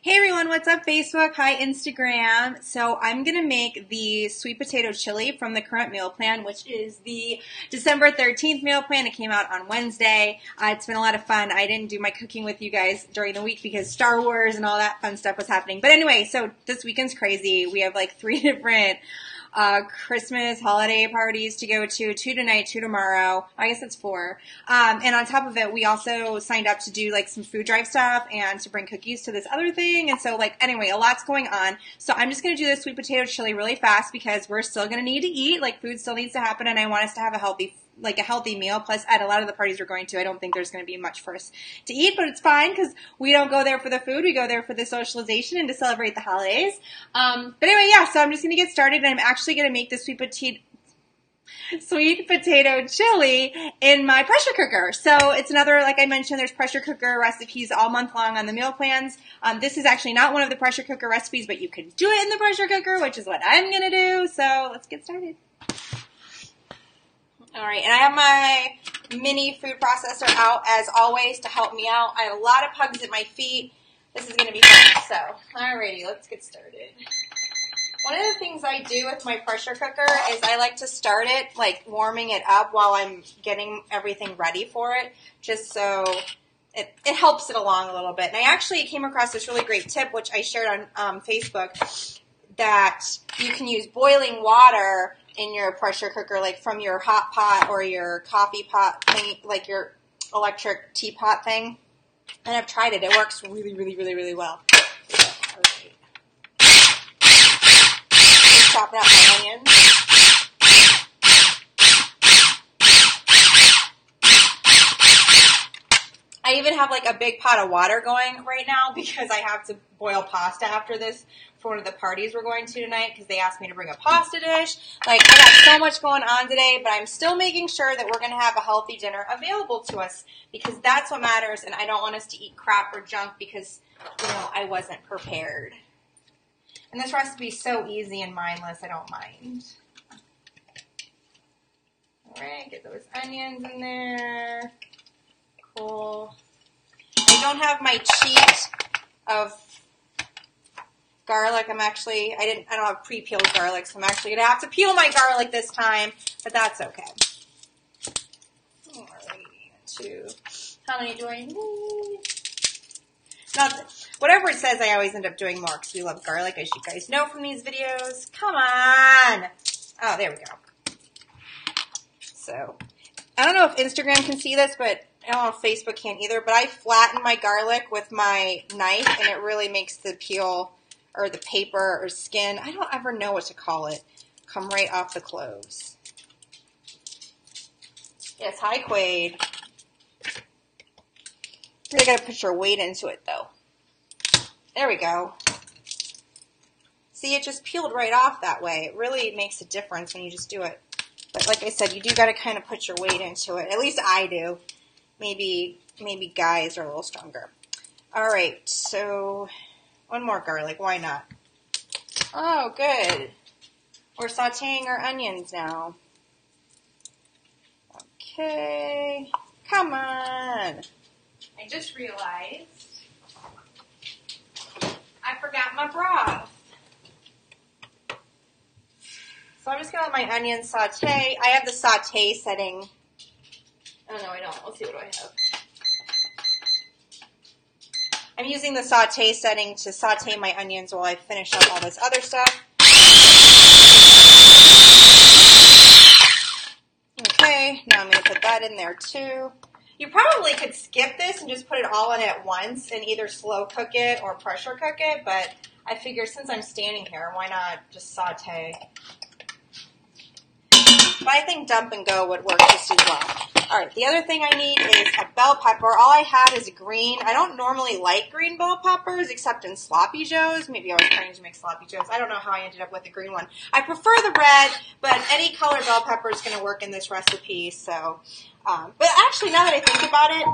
Hey everyone, what's up Facebook? Hi Instagram. So I'm going to make the sweet potato chili from the current meal plan, which is the December 13th meal plan. It came out on Wednesday. It's been a lot of fun. I didn't do my cooking with you guys during the week because Star Wars and all that fun stuff was happening. But anyway, so this weekend's crazy. We have like 3 different Christmas holiday parties to go to, 2 tonight, 2 tomorrow. I guess it's 4. And on top of it, we also signed up to do like some food drive stuff and to bring cookies to this other thing. And so like, anyway, a lot's going on. So I'm just going to do this sweet potato chili really fast because we're still going to need to eat. Like food still needs to happen and I want us to have a healthy meal. Plus, at a lot of the parties we're going to, I don't think there's going to be much for us to eat, but it's fine because we don't go there for the food. We go there for the socialization and to celebrate the holidays. But anyway, yeah, so I'm just going to get started, and I'm actually going to make the sweet potato chili in my pressure cooker. So it's another, like I mentioned, there's pressure cooker recipes all month long on the meal plans. This is actually not one of the pressure cooker recipes, but you can do it in the pressure cooker, which is what I'm going to do. So let's get started. All right, and I have my mini food processor out as always to help me out. I have a lot of pugs at my feet. This is going to be fun. So, alrighty, let's get started. One of the things I do with my pressure cooker is I like to start it, like warming it up while I'm getting everything ready for it, just so it helps it along a little bit. And I actually came across this really great tip, which I shared on Facebook, that you can use boiling water in your pressure cooker, like from your hot pot or your coffee pot thing, like your electric teapot thing. And I've tried it. It works really, really, really, really well. So, all right. Just chopping up my onions. I even have like a big pot of water going right now because I have to boil pasta after this for one of the parties we're going to tonight because they asked me to bring a pasta dish. Like, I got so much going on today, but I'm still making sure that we're going to have a healthy dinner available to us because that's what matters, and I don't want us to eat crap or junk because, I wasn't prepared. And this recipe is so easy and mindless, I don't mind. All right, get those onions in there. Cool. I don't have my cheat of garlic. I don't have pre-peeled garlic, so I'm actually going to have to peel my garlic this time, but that's okay. Alright, how many do I need? Whatever it says, I always end up doing more because we love garlic, as you guys know from these videos. Come on! Oh, there we go. So, I don't know if Instagram can see this, but I don't know if Facebook can either, but I flatten my garlic with my knife, and it really makes the peel or the paper or skin, I don't ever know what to call it, come right off the cloves. Yes, hi Quaid. Really got to put your weight into it, though. There we go. See, it just peeled right off that way. It really makes a difference when you just do it. But like I said, you do got to kind of put your weight into it. At least I do. Maybe guys are a little stronger. All right, so one more garlic. Why not? Oh, good. We're sauteing our onions now. Okay. Come on. I just realized I forgot my broth. So I'm just going to let my onions saute. I have the saute setting. Oh, no, I don't. Let's see, what do I have? I'm using the saute setting to saute my onions while I finish up all this other stuff. Okay, now I'm going to put that in there too. You probably could skip this and just put it all in at once and either slow cook it or pressure cook it, but I figured since I'm standing here, why not just saute? But I think dump and go would work just as well. All right, the other thing I need is a bell pepper. All I have is green. I don't normally like green bell peppers except in sloppy joes. Maybe I was trying to make sloppy joes. I don't know how I ended up with the green one. I prefer the red, but any color bell pepper is going to work in this recipe. So, but actually, now that I think about it,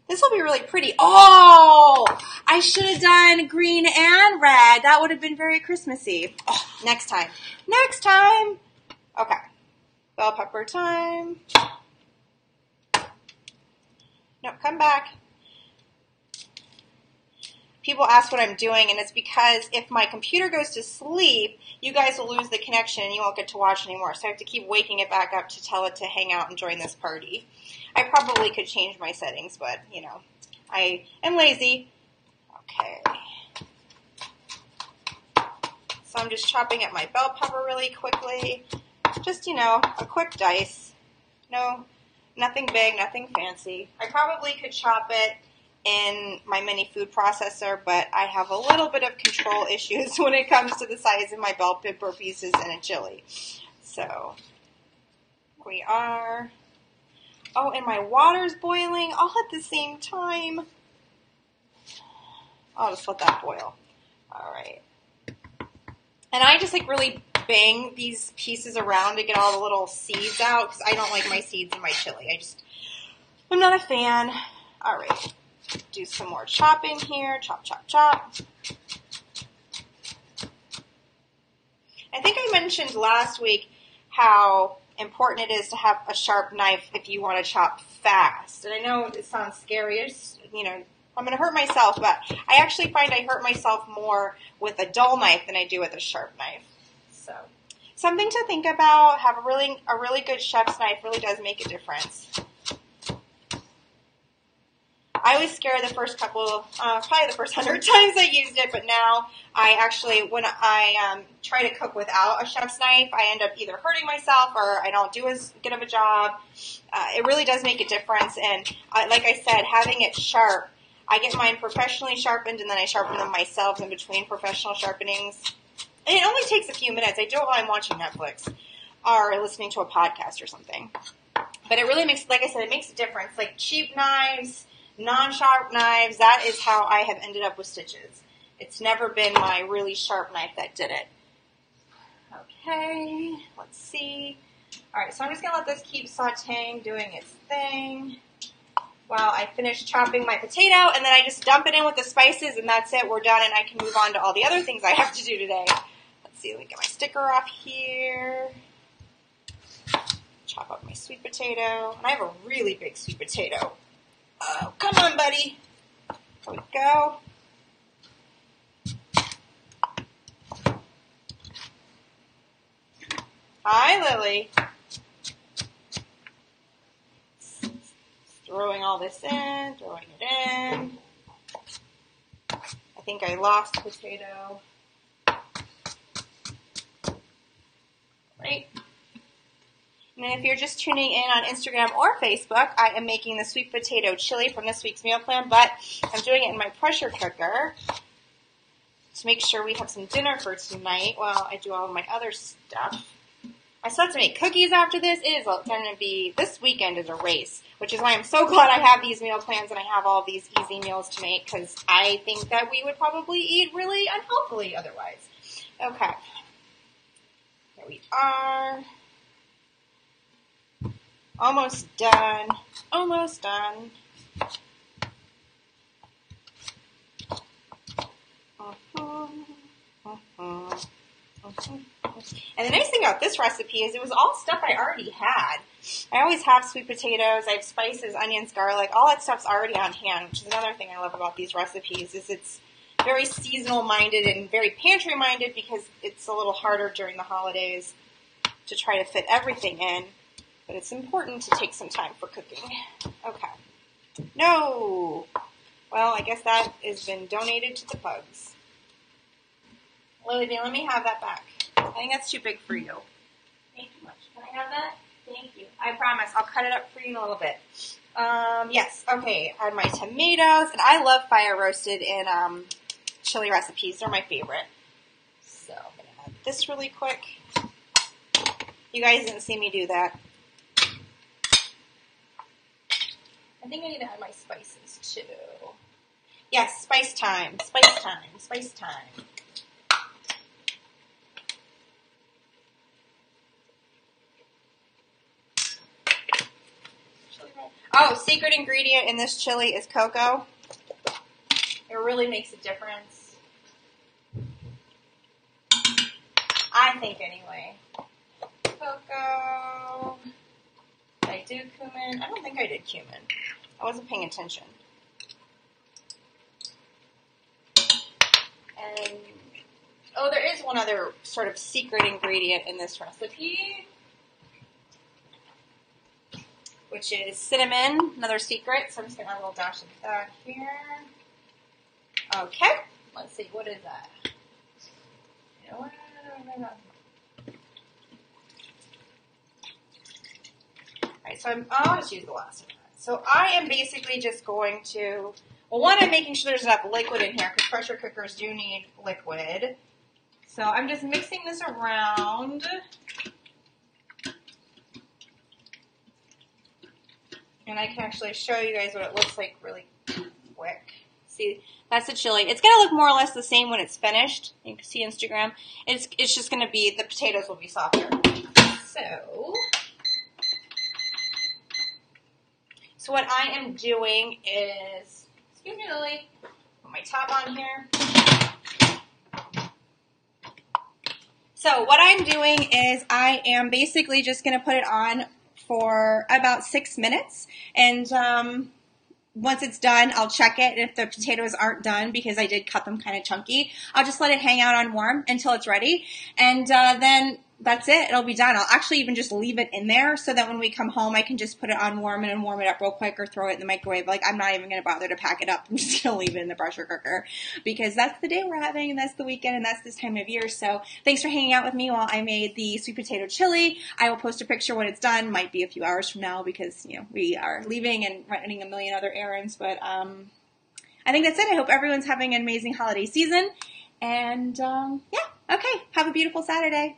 this will be really pretty. Oh, I should have done green and red. That would have been very Christmassy. Oh, next time. Next time. Okay. Bell pepper time. No, come back. people ask what I'm doing, and it's because if my computer goes to sleep, you guys will lose the connection and you won't get to watch anymore. So I have to keep waking it back up to tell it to hang out and join this party. I probably could change my settings, but, you know, I am lazy. Okay. So I'm just chopping up my bell pepper really quickly. Just, you know, a quick dice. No, nothing big, nothing fancy. I probably could chop it in my mini food processor, but I have a little bit of control issues when it comes to the size of my bell pepper pieces in a chili. So, we are... Oh, and my water's boiling all at the same time. I'll just let that boil. All right. And I just like really bang these pieces around to get all the little seeds out because I don't like my seeds in my chili. I'm not a fan. All right. Do some more chopping here. Chop, chop, chop. I think I mentioned last week how important it is to have a sharp knife if you want to chop fast. And I know it sounds scary. You know, I'm going to hurt myself, but I actually find I hurt myself more with a dull knife than I do with a sharp knife. So, something to think about. Have a really good chef's knife really does make a difference. I was scared the first couple, probably the first 100 times I used it, but now I actually, when I try to cook without a chef's knife, I end up either hurting myself or I don't do as good of a job. It really does make a difference, and like I said, having it sharp, I get mine professionally sharpened, and then I sharpen them myself in between professional sharpenings. And it only takes a few minutes. I do it while I'm watching Netflix or listening to a podcast or something. But it really makes, like I said, it makes a difference. Like cheap knives, non-sharp knives, that is how I have ended up with stitches. It's never been my really sharp knife that did it. Okay, let's see. All right, so I'm just going to let this keep sauteing, doing its thing while I finish chopping my potato, and then I just dump it in with the spices, and that's it. We're done, and I can move on to all the other things I have to do today. Let's see, let me get my sticker off here. Chop up my sweet potato. And I have a really big sweet potato. Oh, come on, buddy. There we go. Hi, Lily. Throwing all this in, throwing it in. I think I lost potato. Right. And then if you're just tuning in on Instagram or Facebook, I am making the sweet potato chili from this week's meal plan, but I'm doing it in my pressure cooker to make sure we have some dinner for tonight while I do all of my other stuff. I still have to make cookies after this. It is going to be, this weekend is a race, which is why I'm so glad I have these meal plans and I have all these easy meals to make, because I think that we would probably eat really unhealthily otherwise. Okay. Here we are. Almost done. Almost done. And the nice thing about this recipe is it was all stuff I already had. I always have sweet potatoes, I have spices, onions, garlic, all that stuff's already on hand, which is another thing I love about these recipes, is it's very seasonal minded and very pantry minded because it's a little harder during the holidays to try to fit everything in. But it's important to take some time for cooking. Okay. No! Well, I guess that has been donated to the pugs. Lily, let me have that back. I think that's too big for you. Thank you much. Can I have that? Thank you. I promise. I'll cut it up for you in a little bit. Yes. Okay. Add my tomatoes. And I love fire roasted in chili recipes. They're my favorite. So I'm going to add this really quick. You guys didn't see me do that. I think I need to add my spices too. Yes, spice time, spice time, spice time. Oh, secret ingredient in this chili is cocoa. It really makes a difference. I think anyway. Cocoa. Did I do cumin? I don't think I did cumin. I wasn't paying attention. Oh, there is one other sort of secret ingredient in this recipe, which is cinnamon, another secret. So I'm just going to add a little dash of that here. Okay, let's see, what is that? You know what? Alright, so I'll just use the last of that. So I am basically just going to, well, one, I'm making sure there's enough liquid in here because pressure cookers do need liquid. So I'm just mixing this around. And I can actually show you guys what it looks like really quick. See, that's the chili. It's going to look more or less the same when it's finished. You can see Instagram. It's just going to be, the potatoes will be softer. So what I am doing is, excuse me, Lily, put my top on here. So what I'm doing is I am basically just going to put it on for about 6 minutes, and once it's done, I'll check it. If the potatoes aren't done, because I did cut them kind of chunky, I'll just let it hang out on warm until it's ready, and then that's it. It'll be done. I'll actually even just leave it in there so that when we come home, I can just put it on warm and warm it up real quick or throw it in the microwave. Like, I'm not even going to bother to pack it up. I'm just going to leave it in the pressure cooker because that's the day we're having, and that's the weekend, and that's this time of year. So thanks for hanging out with me while I made the sweet potato chili. I will post a picture when it's done. Might be a few hours from now because, you know, we are leaving and running a million other errands. But I think that's it. I hope everyone's having an amazing holiday season. And yeah, okay. Have a beautiful Saturday.